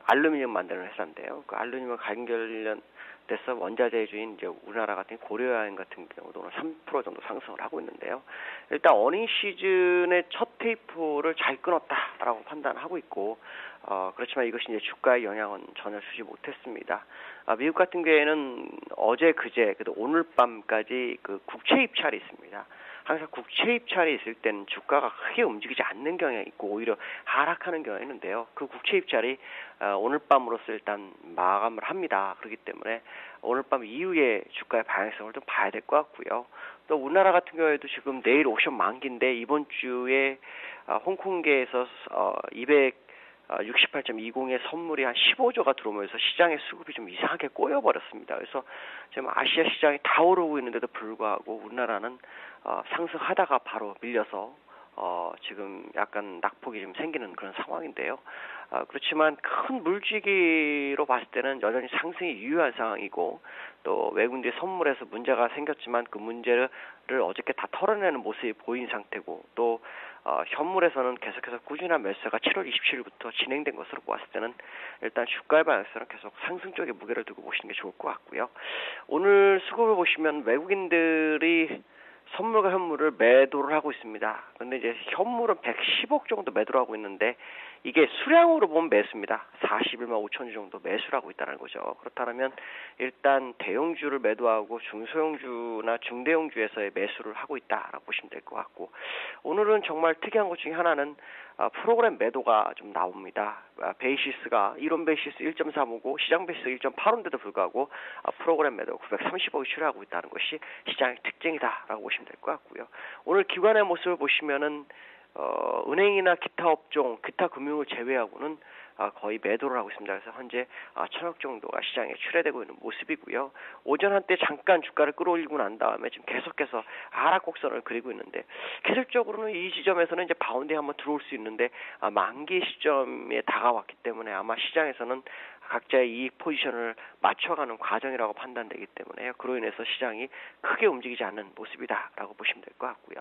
알루미늄 만드는 회사인데요. 그 알루미늄 관련돼서 원자재 주인 이제 우리나라 같은 고려아연 같은 경우도 오늘 3% 정도 상승을 하고 있는데요. 일단 어닝 시즌의 첫 테이프를 잘 끊었다라고 판단하고 있고, 그렇지만 이것이 이제 주가의 영향은 전혀 주지 못했습니다. 미국 같은 경우에는 어제 그제 그래도 오늘 밤까지 그 국채 입찰이 있습니다. 항상 국채 입찰이 있을 때는 주가가 크게 움직이지 않는 경향이 있고 오히려 하락하는 경향이 있는데요. 그 국채 입찰이 오늘 밤으로써 일단 마감을 합니다. 그렇기 때문에 오늘 밤 이후에 주가의 방향성을 좀 봐야 될 것 같고요. 또 우리나라 같은 경우에도 지금 내일 옵션 만기인데 이번 주에 홍콩계에서 268.20의 선물이 한 15조가 들어오면서 시장의 수급이 좀 이상하게 꼬여버렸습니다. 그래서 지금 아시아 시장이 다 오르고 있는데도 불구하고 우리나라는 상승하다가 바로 밀려서 지금 약간 낙폭이 좀 생기는 그런 상황인데요. 그렇지만 큰 물지기로 봤을 때는 여전히 상승이 유효한 상황이고 또 외국인들이 선물에서 문제가 생겼지만 그 문제를 어저께 다 털어내는 모습이 보인 상태고 또 현물에서는 계속해서 꾸준한 매수가 7월 27일부터 진행된 것으로 보았을 때는 일단 주가의 방향성은 계속 상승 쪽에 무게를 두고 보시는 게 좋을 것 같고요. 오늘 수급을 보시면 외국인들이 선물과 현물을 매도를 하고 있습니다. 그런데 이제 현물은 110억 정도 매도를 하고 있는데 이게 수량으로 보면 매수입니다. 41만 5천 주 정도 매수를 하고 있다는 거죠. 그렇다면 일단 대형주를 매도하고 중소형주나 중대형주에서의 매수를 하고 있다라고 보시면 될 것 같고 오늘은 정말 특이한 것 중에 하나는 프로그램 매도가 좀 나옵니다. 베이시스가 이론 베이시스 1.35고 시장 베이시스 1.85인데도 불구하고 프로그램 매도 930억이 출하고 있다는 것이 시장의 특징이다라고 보시면 될 것 같고요. 오늘 기관의 모습을 보시면은 은행이나 기타 업종, 기타 금융을 제외하고는 거의 매도를 하고 있습니다. 그래서 현재 1,000억 정도가 시장에 출회되고 있는 모습이고요. 오전 한때 잠깐 주가를 끌어올리고 난 다음에 지금 계속해서 하락 곡선을 그리고 있는데 기술적으로는 이 지점에서는 이제 바운드에 한번 들어올 수 있는데 만기 시점에 다가왔기 때문에 아마 시장에서는 각자의 이익 포지션을 맞춰가는 과정이라고 판단되기 때문에 그로 인해서 시장이 크게 움직이지 않는 모습이다라고 보시면 될 것 같고요.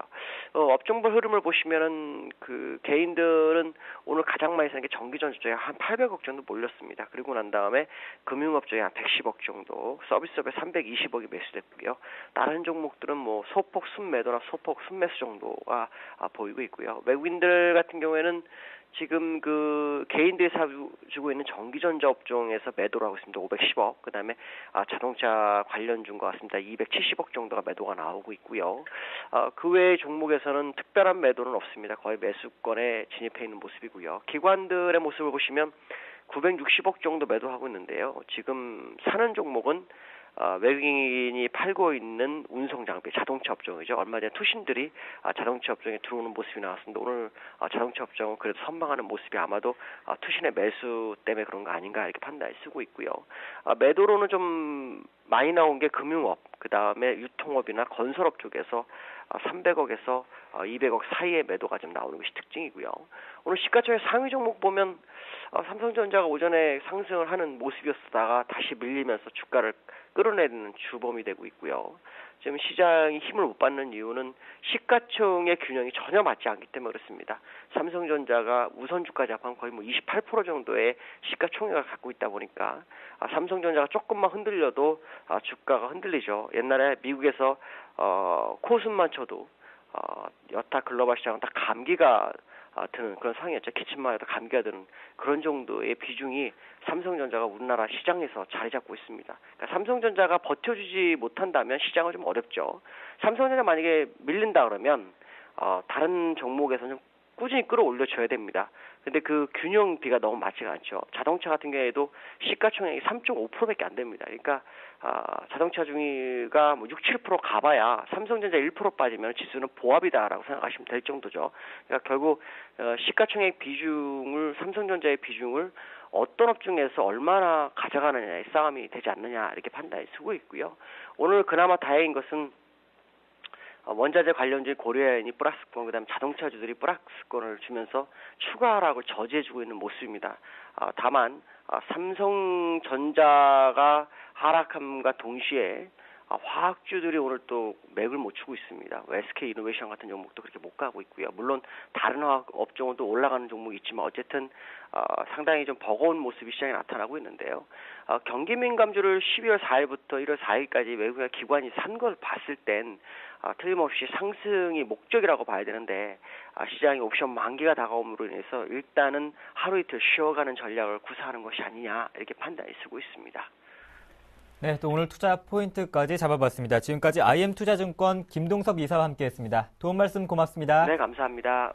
업종별 흐름을 보시면은 그 개인들은 오늘 가장 많이 사는 게 전기전자에 한 800억 정도 몰렸습니다. 그리고 난 다음에 금융업종에 한 110억 정도, 서비스업에 320억이 매수됐고요. 다른 종목들은 뭐 소폭 순매도나 소폭 순매수 정도가 보이고 있고요. 외국인들 같은 경우에는 지금 그 개인들이 사주고 있는 전기전자 업종에서 매도를 하고 있습니다. 510억. 그다음에 자동차 관련주인 것 같습니다. 270억 정도가 매도가 나오고 있고요. 그 외의 종목에서는 특별한 매도는 없습니다. 거의 매수권에 진입해 있는 모습이고요. 기관들의 모습을 보시면 960억 정도 매도하고 있는데요. 지금 사는 종목은 외국인이 팔고 있는 운송장비, 자동차 업종이죠. 얼마 전에 투신들이 자동차 업종에 들어오는 모습이 나왔습니다. 오늘 자동차 업종은 그래도 선방하는 모습이 아마도 투신의 매수 때문에 그런 거 아닌가 이렇게 판단을 쓰고 있고요. 매도로는 좀 많이 나온 게 금융업, 그 다음에 유통업이나 건설업 쪽에서 300억에서 200억 사이의 매도가 좀 나오는 것이 특징이고요. 오늘 시가총액 상위 종목 보면 삼성전자가 오전에 상승을 하는 모습이었다가 다시 밀리면서 주가를 끌어내리는 주범이 되고 있고요. 지금 시장이 힘을 못 받는 이유는 시가총액 균형이 전혀 맞지 않기 때문에 그렇습니다. 삼성전자가 우선주가 잡한 거의 뭐 28% 정도의 시가총액을 갖고 있다 보니까 삼성전자가 조금만 흔들려도 주가가 흔들리죠. 옛날에 미국에서 코스만 쳐도 여타 글로벌 시장은 다 감기가 드는 그런 상황이었죠. 기침만 해도 감기가 드는 그런 정도의 비중이 삼성전자가 우리나라 시장에서 자리 잡고 있습니다. 그러니까 삼성전자가 버텨주지 못한다면 시장은 좀 어렵죠. 삼성전자 만약에 밀린다 그러면 다른 종목에서는 좀 꾸준히 끌어올려줘야 됩니다. 근데 그 균형비가 너무 맞지가 않죠. 자동차 같은 경우에도 시가총액이 3.5%밖에 안 됩니다. 그러니까 자동차 중위가 뭐 6, 7% 가봐야 삼성전자 1% 빠지면 지수는 보합이다라고 생각하시면 될 정도죠. 그러니까 결국 시가총액 비중을 삼성전자의 비중을 어떤 업종에서 얼마나 가져가느냐의 싸움이 되지 않느냐 이렇게 판단이 쓰고 있고요. 오늘 그나마 다행인 것은 원자재 관련주의 고려인이 플러스권, 그다음에 자동차주들이 플러스권을 주면서 추가 하락을 저지해주고 있는 모습입니다. 다만 삼성전자가 하락함과 동시에 화학주들이 오늘 또 맥을 못 추고 있습니다. SK 이노베이션 같은 종목도 그렇게 못 가고 있고요. 물론 다른 화학 업종은 또 올라가는 종목이 있지만 어쨌든 상당히 좀 버거운 모습이 시장에 나타나고 있는데요. 경기민감주를 12월 4일부터 1월 4일까지 외국인 기관이 산 걸 봤을 땐 틀림없이 상승이 목적이라고 봐야 되는데 시장이 옵션 만기가 다가옴으로 인해서 일단은 하루 이틀 쉬어가는 전략을 구사하는 것이 아니냐 이렇게 판단이 쓰고 있습니다. 네, 또 오늘 투자 포인트까지 잡아봤습니다. 지금까지 IM투자증권 김동섭 이사와 함께했습니다. 도움 말씀 고맙습니다. 네, 감사합니다.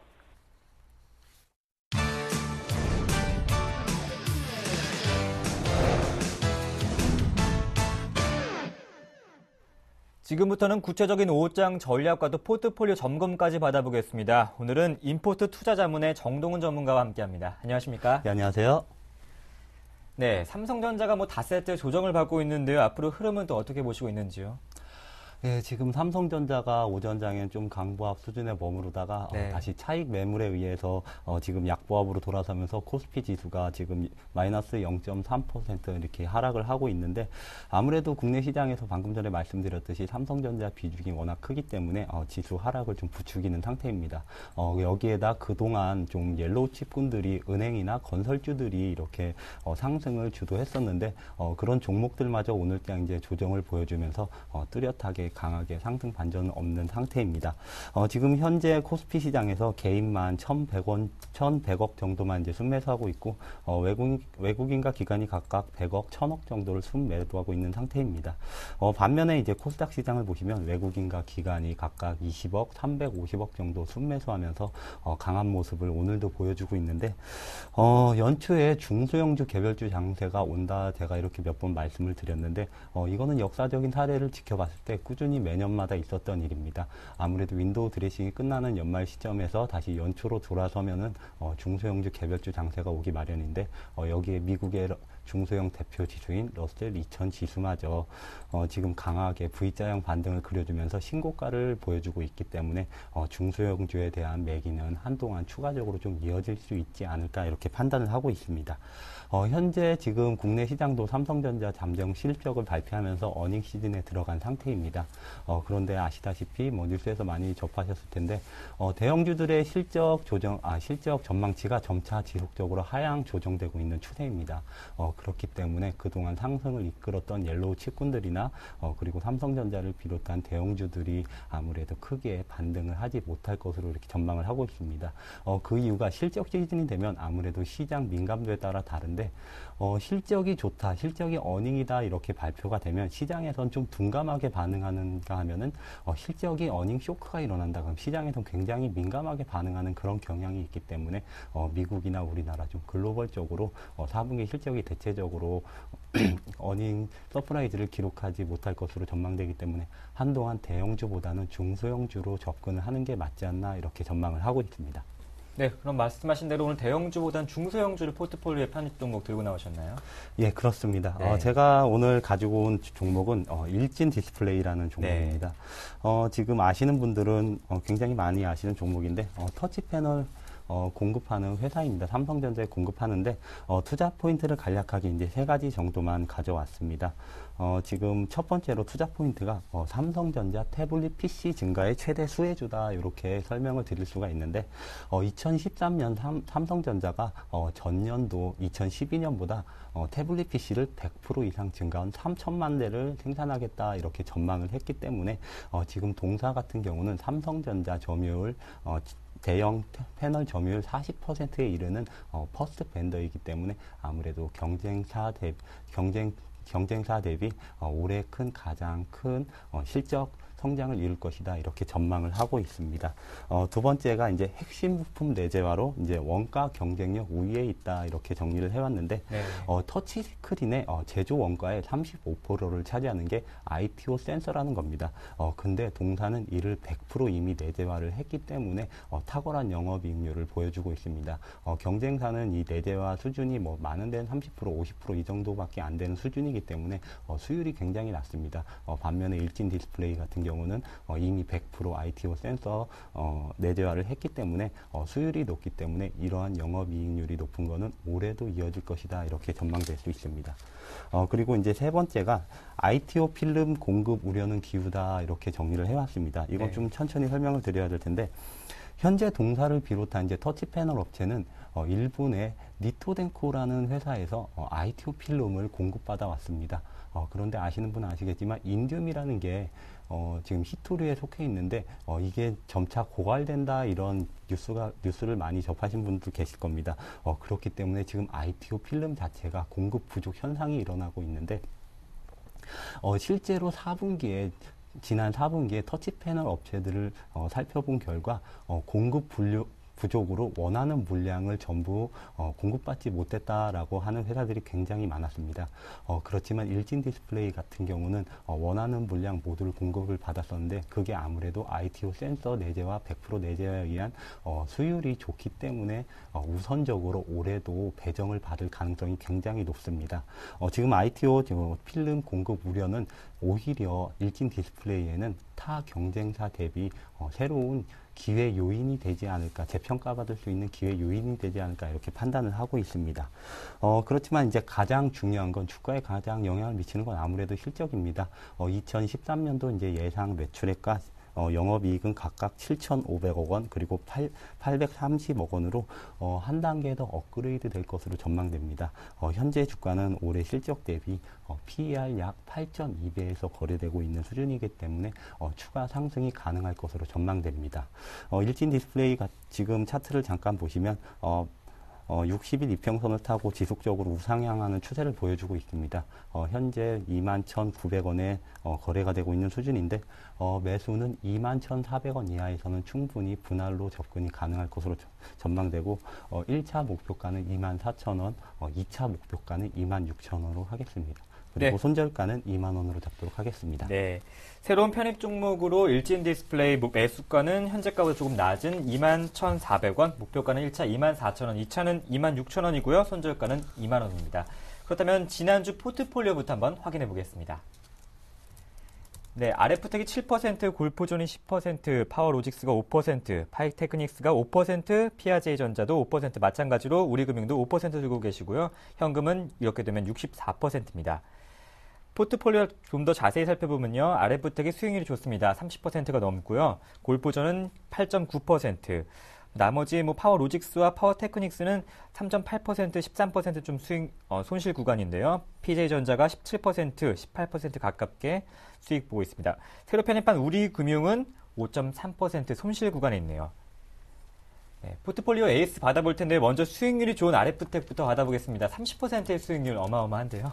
지금부터는 구체적인 오장 전략과 또 포트폴리오 점검까지 받아보겠습니다. 오늘은 인포트 투자자문의 정동훈 전문가와 함께합니다. 안녕하십니까? 네, 안녕하세요. 네, 삼성전자가 닷새 조정을 받고 있는데요. 앞으로 흐름은 또 어떻게 보시고 있는지요? 네, 지금 삼성전자가 오전장엔 좀 강보합 수준에 머무르다가 다시 차익 매물에 의해서 지금 약보합으로 돌아서면서 코스피 지수가 지금 마이너스 0.3% 이렇게 하락을 하고 있는데 아무래도 국내 시장에서 방금 전에 말씀드렸듯이 삼성전자 비중이 워낙 크기 때문에 지수 하락을 좀 부추기는 상태입니다. 여기에다 그동안 좀 옐로우 칩군들이 은행이나 건설주들이 이렇게 상승을 주도했었는데 그런 종목들마저 오늘장 이제 조정을 보여주면서 뚜렷하게 강하게 상승 반전은 없는 상태입니다. 지금 현재 코스피 시장에서 개인만 1,100억 정도만 이제 순매수하고 있고 외국인과 기관이 각각 100억, 1,000억 정도를 순매도하고 있는 상태입니다. 반면에 이제 코스닥 시장을 보시면 외국인과 기관이 각각 20억, 350억 정도 순매수하면서 강한 모습을 오늘도 보여주고 있는데 연초에 중소형주 개별주 장세가 온다 제가 이렇게 몇 번 말씀을 드렸는데 이거는 역사적인 사례를 지켜봤을 때 꾸준히 수준이 매년마다 있었던 일입니다. 아무래도 윈도우 드레싱이 끝나는 연말 시점에서 다시 연초로 돌아서면은 중소형주 개별주 장세가 오기 마련인데 여기에 미국의 중소형 대표 지수인 러셀 2000 지수마저 지금 강하게 V자형 반등을 그려주면서 신고가를 보여주고 있기 때문에 중소형주에 대한 매기는 한동안 추가적으로 좀 이어질 수 있지 않을까 이렇게 판단을 하고 있습니다. 현재 지금 국내 시장도 삼성전자 잠정 실적을 발표하면서 어닝 시즌에 들어간 상태입니다. 그런데 아시다시피 뉴스에서 많이 접하셨을 텐데 대형주들의 실적 전망치가 점차 지속적으로 하향 조정되고 있는 추세입니다. 그렇기 때문에 그동안 상승을 이끌었던 옐로우 칩군들이나 그리고 삼성전자를 비롯한 대형주들이 아무래도 크게 반등을 하지 못할 것으로 이렇게 전망을 하고 있습니다. 그 이유가 실적 시즌이 되면 아무래도 시장 민감도에 따라 다른데 실적이 좋다, 실적이 어닝이다 이렇게 발표가 되면 시장에선 좀 둔감하게 반응하는가 하면은 실적이 어닝 쇼크가 일어난다 그럼 시장에선 굉장히 민감하게 반응하는 그런 경향이 있기 때문에 미국이나 우리나라 좀 글로벌적으로 4분기 실적이 대체적으로 어닝 서프라이즈를 기록하지 못할 것으로 전망되기 때문에 한동안 대형주보다는 중소형주로 접근을 하는 게 맞지 않나 이렇게 전망을 하고 있습니다. 네, 그럼 말씀하신 대로 오늘 대형주보다는 중소형주를 포트폴리오에 편입 종목 들고 나오셨나요? 예, 그렇습니다. 네. 제가 오늘 가지고 온 종목은 일진 디스플레이라는 종목입니다. 네. 지금 아시는 분들은 굉장히 많이 아시는 종목인데 터치 패널 공급하는 회사입니다. 삼성전자에 공급하는데 투자 포인트를 간략하게 이제 3가지 정도만 가져왔습니다. 지금 첫 번째로 투자 포인트가 삼성전자 태블릿 PC 증가의 최대 수혜주다 이렇게 설명을 드릴 수가 있는데 2013년 삼성전자가 전년도 2012년보다 태블릿 PC를 100% 이상 증가한 3천만 대를 생산하겠다 이렇게 전망을 했기 때문에 지금 동사 같은 경우는 삼성전자 점유율 대형 패널 점유율 40%에 이르는 퍼스트 벤더이기 때문에 아무래도 경쟁사 대비 올해 가장 큰 실적 성장을 이룰 것이다 이렇게 전망을 하고 있습니다. 두 번째가 이제 핵심 부품 내재화로 이제 원가 경쟁력 우위에 있다 이렇게 정리를 해왔는데 네. 터치 스크린의 제조 원가의 35%를 차지하는 게 ITO 센서라는 겁니다. 근데 동사는 이를 100% 이미 내재화를 했기 때문에 탁월한 영업이익률을 보여주고 있습니다. 경쟁사는 이 내재화 수준이 많은 데는 30%, 50% 이 정도밖에 안 되는 수준이기 때문에 수율이 굉장히 낮습니다. 반면에 일진 디스플레이 같은 경우는 이미 100% ITO 센서 내재화를 했기 때문에 수율이 높기 때문에 이러한 영업이익률이 높은 거는 올해도 이어질 것이다 이렇게 전망될 수 있습니다. 그리고 이제 세 번째가 ITO 필름 공급 우려는 기우다 이렇게 정리를 해왔습니다. 이건 네. 좀 천천히 설명을 드려야 될 텐데 현재 동사를 비롯한 이제 터치 패널 업체는 일본의 니토덴코라는 회사에서 ITO 필름을 공급받아 왔습니다. 그런데 아시는 분은 아시겠지만 인듐이라는 게 지금 히토류에 속해 있는데 이게 점차 고갈된다 이런 뉴스를 많이 접하신 분들 계실 겁니다. 그렇기 때문에 지금 ITO 필름 자체가 공급 부족 현상이 일어나고 있는데 실제로 지난 4분기에 터치 패널 업체들을 살펴본 결과 공급 부족으로 원하는 물량을 전부 공급받지 못했다라고 하는 회사들이 굉장히 많았습니다. 그렇지만 일진 디스플레이 같은 경우는 원하는 물량 모두를 공급을 받았었는데 그게 아무래도 ITO 센서 내재와 100% 내재화에 의한 수율이 좋기 때문에 우선적으로 올해도 배정을 받을 가능성이 굉장히 높습니다. 지금 ITO 필름 공급 우려는 오히려 일진 디스플레이에는 타 경쟁사 대비 새로운 기회 요인이 되지 않을까, 재평가받을 수 있는 기회 요인이 되지 않을까 이렇게 판단을 하고 있습니다. 그렇지만 이제 가장 중요한 건 주가에 가장 영향을 미치는 건 아무래도 실적입니다. 2013년도 이제 예상 매출액과 영업이익은 각각 7,500억 원 그리고 830억 원으로 한 단계 더 업그레이드 될 것으로 전망됩니다. 현재 주가는 올해 실적 대비 PER 약 8.2배에서 거래되고 있는 수준이기 때문에 추가 상승이 가능할 것으로 전망됩니다. 일진 디스플레이가 지금 차트를 잠깐 보시면 60일 이평선을 타고 지속적으로 우상향하는 추세를 보여주고 있습니다. 현재 21,900원에 거래가 되고 있는 수준인데 매수는 21,400원 이하에서는 충분히 분할로 접근이 가능할 것으로 전망되고 1차 목표가는 24,000원, 2차 목표가는 26,000원으로 하겠습니다. 그리고 네. 손절가는 2만 원으로 잡도록 하겠습니다. 네. 새로운 편입 종목으로 일진 디스플레이 매수가는 현재가보다 조금 낮은 21,400원, 목표가는 1차 24,000원, 2차는 26,000원이고요. 손절가는 2만 원입니다. 그렇다면 지난주 포트폴리오부터 한번 확인해 보겠습니다. 네, RF텍이 7%, 골프존이 10%, 파워로직스가 5%, 파이테크닉스가 5%, 피아제이전자도 5%, 마찬가지로 우리금융도 5% 들고 계시고요. 현금은 이렇게 되면 64%입니다. 포트폴리오 좀 더 자세히 살펴보면요. RF텍이 수익률이 좋습니다. 30%가 넘고요. 골프존은 8.9%, 나머지 파워로직스와 파워테크닉스는 3.8%, 13% 좀 손실 구간인데요. PJ전자가 17%, 18% 가깝게 수익 보고 있습니다. 새로 편입한 우리금융은 5.3% 손실 구간에 있네요. 네, 포트폴리오 에이스 받아볼 텐데 먼저 수익률이 좋은 RF텍부터 받아보겠습니다. 30%의 수익률 어마어마한데요.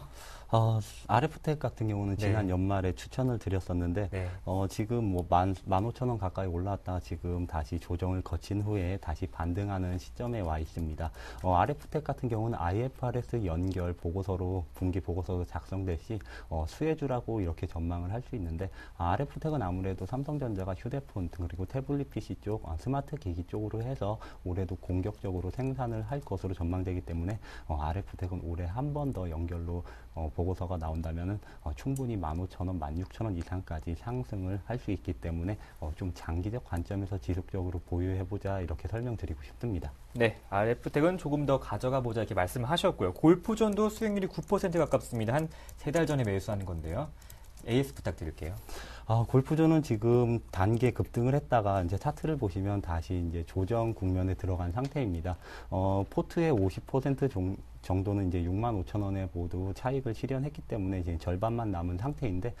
RF텍 같은 경우는 지난 연말에 추천을 드렸었는데 지금 15,000원 가까이 올라왔다가 지금 다시 조정을 거친 후에 다시 반등하는 시점에 와 있습니다. RF텍 같은 경우는 IFRS 연결 보고서로 분기 보고서로 작성될 시 수혜주라고 이렇게 전망을 할 수 있는데 RF텍은 아무래도 삼성전자가 휴대폰 그리고 태블릿 PC 쪽 스마트 기기 쪽으로 해서 올해도 공격적으로 생산을 할 것으로 전망되기 때문에 RF텍은 올해 한 번 더 연결로 보고서가 나온다면 충분히 15,000원, 16,000원 이상까지 상승을 할 수 있기 때문에 좀 장기적 관점에서 지속적으로 보유해보자 이렇게 설명드리고 싶습니다. 네, RF텍은 조금 더 가져가 보자 이렇게 말씀을 하셨고요. 골프존도 수익률이 9% 가깝습니다. 한 3달 전에 매수한 건데요. AS 부탁드릴게요. 골프존은 지금 단계 급등을 했다가 이제 차트를 보시면 다시 이제 조정 국면에 들어간 상태입니다. 포트의 50% 정도는 이제 65,000원에 모두 차익을 실현했기 때문에 이제 절반만 남은 상태인데,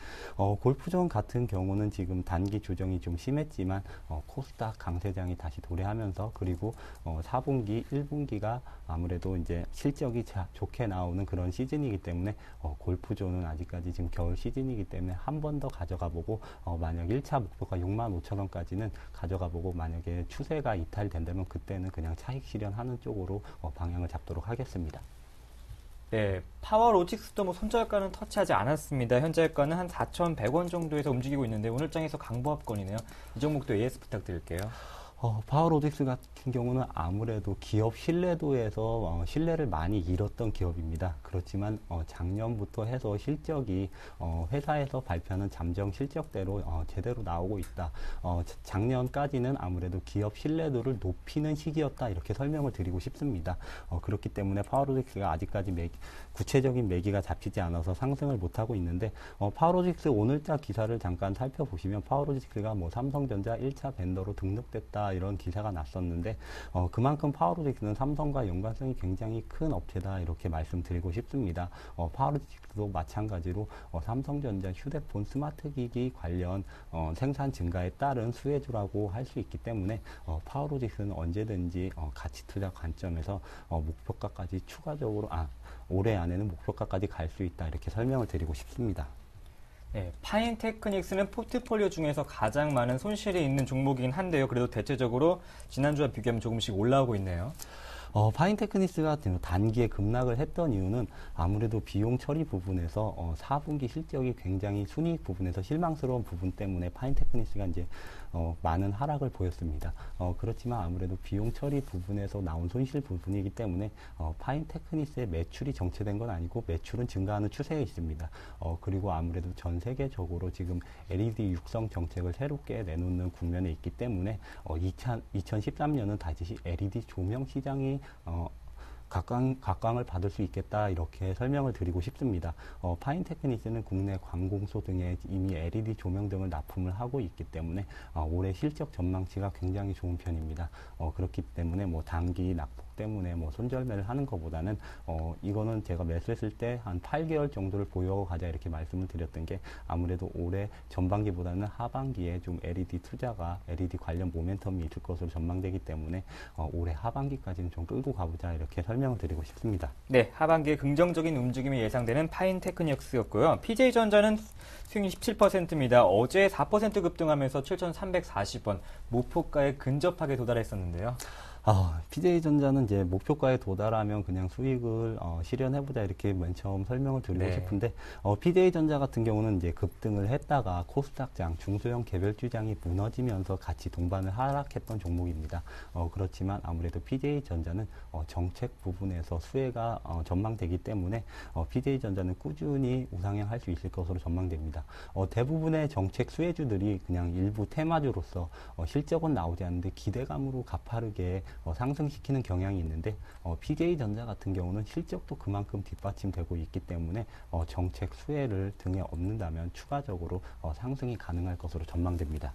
골프존 같은 경우는 지금 단기 조정이 좀 심했지만, 코스닥 강세장이 다시 도래하면서, 그리고 4분기, 1분기가 아무래도 이제 실적이 좋게 나오는 그런 시즌이기 때문에, 골프존은 아직까지 지금 겨울 시즌이기 때문에 한 번 더 가져가 보고, 만약 1차 목표가 65,000원까지는 가져가 보고, 만약에 추세가 이탈된다면 그때는 그냥 차익 실현하는 쪽으로 방향을 잡도록 하겠습니다. 네, 파워로직스도 손절가는 터치하지 않았습니다. 현재가는 한 4,100원 정도에서 움직이고 있는데 오늘 장에서 강보합권이네요. 이 종목도 AS 부탁드릴게요. 파워로직스 같은 경우는 아무래도 기업 신뢰도에서 신뢰를 많이 잃었던 기업입니다. 그렇지만 작년부터 해서 실적이 회사에서 발표하는 잠정 실적대로 제대로 나오고 있다. 작년까지는 아무래도 기업 신뢰도를 높이는 시기였다 이렇게 설명을 드리고 싶습니다. 그렇기 때문에 파워로직스가 아직까지 구체적인 매기가 잡히지 않아서 상승을 못하고 있는데, 파워로직스 오늘자 기사를 잠깐 살펴보시면 파워로직스가 삼성전자 1차 벤더로 등록됐다 이런 기사가 났었는데, 그만큼 파워로직스는 삼성과 연관성이 굉장히 큰 업체다 이렇게 말씀드리고 싶습니다. 파워로직스도 마찬가지로 삼성전자 휴대폰 스마트기기 관련 생산 증가에 따른 수혜주라고 할 수 있기 때문에 파워로직스는 언제든지 가치 투자 관점에서 목표가까지 추가적으로 올해 안에는 목표가까지 갈 수 있다 이렇게 설명을 드리고 싶습니다. 네, 파인테크닉스는 포트폴리오 중에서 가장 많은 손실이 있는 종목이긴 한데요. 그래도 대체적으로 지난주와 비교하면 조금씩 올라오고 있네요. 파인테크닉스가 단기에 급락을 했던 이유는 아무래도 비용 처리 부분에서 4분기 실적이 굉장히 순이익 부분에서 실망스러운 부분 때문에 파인테크닉스가 이제 많은 하락을 보였습니다. 그렇지만 아무래도 비용 처리 부분에서 나온 손실 부분이기 때문에 파인테크닉스의 매출이 정체된 건 아니고 매출은 증가하는 추세에 있습니다. 그리고 아무래도 전 세계적으로 지금 LED 육성 정책을 새롭게 내놓는 국면에 있기 때문에 2013년은 다시 LED 조명 시장이 각광을 받을 수 있겠다 이렇게 설명을 드리고 싶습니다. 파인테크닉스는 국내 관공서 등에 이미 LED 조명 등을 납품을 하고 있기 때문에 올해 실적 전망치가 굉장히 좋은 편입니다. 그렇기 때문에 단기 낙폭 때문에 손절매를 하는 것보다는 이거는 제가 매수했을 때 한 8개월 정도를 보유하고 가자 이렇게 말씀을 드렸던 게, 아무래도 올해 전반기보다는 하반기에 좀 LED 투자가 LED 관련 모멘텀이 있을 것으로 전망되기 때문에 올해 하반기까지는 좀 끌고 가보자 이렇게 설명을 드리고 싶습니다. 네, 하반기에 긍정적인 움직임이 예상되는 파인테크닉스였고요. PJ전자는 수익률 17%입니다. 어제 4% 급등하면서 7,340원 목표가에 근접하게 도달했었는데요. PJ전자는 이제 목표가에 도달하면 그냥 수익을 실현해보자 이렇게 맨 처음 설명을 드리고 싶은데 PJ전자 같은 경우는 이제 급등을 했다가 코스닥장 중소형 개별주장이 무너지면서 같이 동반을 하락했던 종목입니다. 그렇지만 아무래도 PJ전자는 정책 부분에서 수혜가 전망되기 때문에 PJ전자는 꾸준히 우상향할 수 있을 것으로 전망됩니다. 대부분의 정책 수혜주들이 그냥 일부 테마주로서 실적은 나오지 않는데 기대감으로 가파르게 상승시키는 경향이 있는데 PJ전자 같은 경우는 실적도 그만큼 뒷받침되고 있기 때문에 정책 수혜를 등에 업는다면 추가적으로 상승이 가능할 것으로 전망됩니다.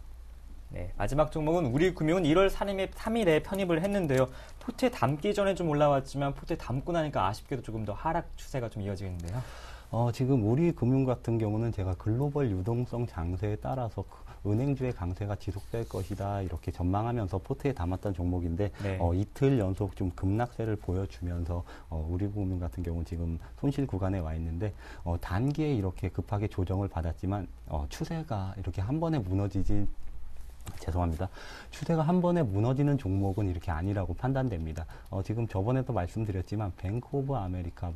네, 마지막 종목은 우리금융은 1월 3일에 편입을 했는데요. 포트에 담기 전에 좀 올라왔지만 포트에 담고 나니까 아쉽게도 조금 더 하락 추세가 좀 이어지겠는데요. 지금 우리금융 같은 경우는 제가 글로벌 유동성 장세에 따라서 은행주의 강세가 지속될 것이다 이렇게 전망하면서 포트에 담았던 종목인데 이틀 연속 좀 급락세를 보여주면서 우리금융 같은 경우는 지금 손실 구간에 와 있는데 단기에 이렇게 급하게 조정을 받았지만 추세가 이렇게 한 번에 무너지지 죄송합니다. 추세가 한 번에 무너지는 종목은 이렇게 아니라고 판단됩니다. 지금 저번에도 말씀드렸지만 뱅크 오브 아메리카,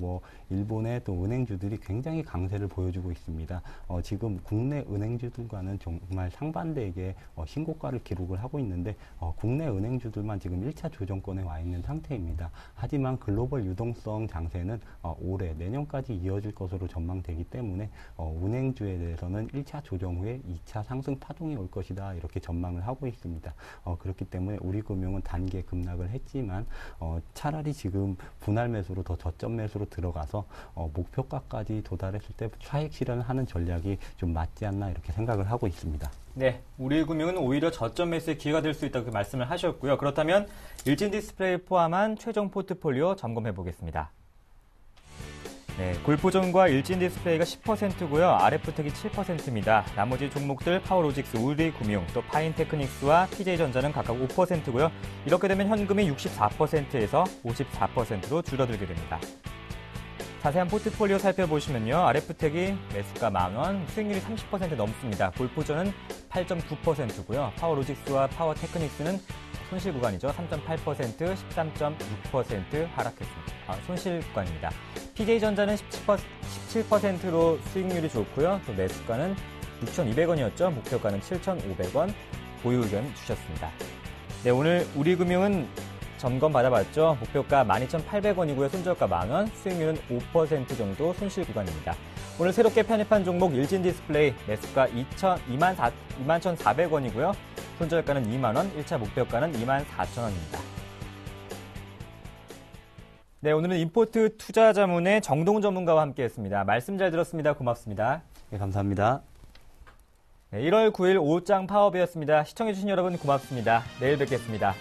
일본의 또 은행주들이 굉장히 강세를 보여주고 있습니다. 지금 국내 은행주들과는 정말 상반되게 신고가를 기록을 하고 있는데 국내 은행주들만 지금 1차 조정권에 와 있는 상태입니다. 하지만 글로벌 유동성 장세는 올해 내년까지 이어질 것으로 전망되기 때문에 은행주에 대해서는 1차 조정 후에 2차 상승 파동이 올 것이다 이렇게 전망을 하고 있습니다. 그렇기 때문에 우리금융은 단기에 급락을 했지만 차라리 지금 분할 매수로 더 저점 매수로 들어가서 목표가까지 도달했을 때 차익 실현을 하는 전략이 좀 맞지 않나 이렇게 생각을 하고 있습니다. 네, 우리금융은 오히려 저점 매수의 기회가 될 수 있다고 말씀을 하셨고요. 그렇다면 일진디스플레이 포함한 최종 포트폴리오 점검해 보겠습니다. 네, 골프존과 일진디스플레이가 10%고요. RF텍이 7%입니다. 나머지 종목들 파워로직스, 우리금융, 또 파인테크닉스와 PJ전자는 각각 5%고요. 이렇게 되면 현금이 64%에서 54%로 줄어들게 됩니다. 자세한 포트폴리오 살펴보시면요. RF텍이 매수가 10,000원, 수익률이 30% 넘습니다. 골프존은 8.9%고요. 파워로직스와 파워테크닉스는 손실 구간이죠. 3.8%, 13.6% 하락했습니다. 손실 구간입니다. PJ전자는 17%로 수익률이 좋고요. 또 매수가는 6,200원이었죠. 목표가는 7,500원. 보유 의견 주셨습니다. 네, 오늘 우리금융은 점검 받아봤죠. 목표가 12,800원이고요. 손절가 10,000원, 수익률은 5% 정도 손실 구간입니다. 오늘 새롭게 편입한 종목 일진디스플레이 매수가 21,400원이고요. 손절가는 20,000원, 1차 목표가는 24,000원입니다. 네, 오늘은 인포트 투자자문의 정동 전문가와 함께했습니다. 말씀 잘 들었습니다. 고맙습니다. 네, 감사합니다. 네, 1월 9일 오후장 파업이었습니다. 시청해주신 여러분 고맙습니다. 내일 뵙겠습니다.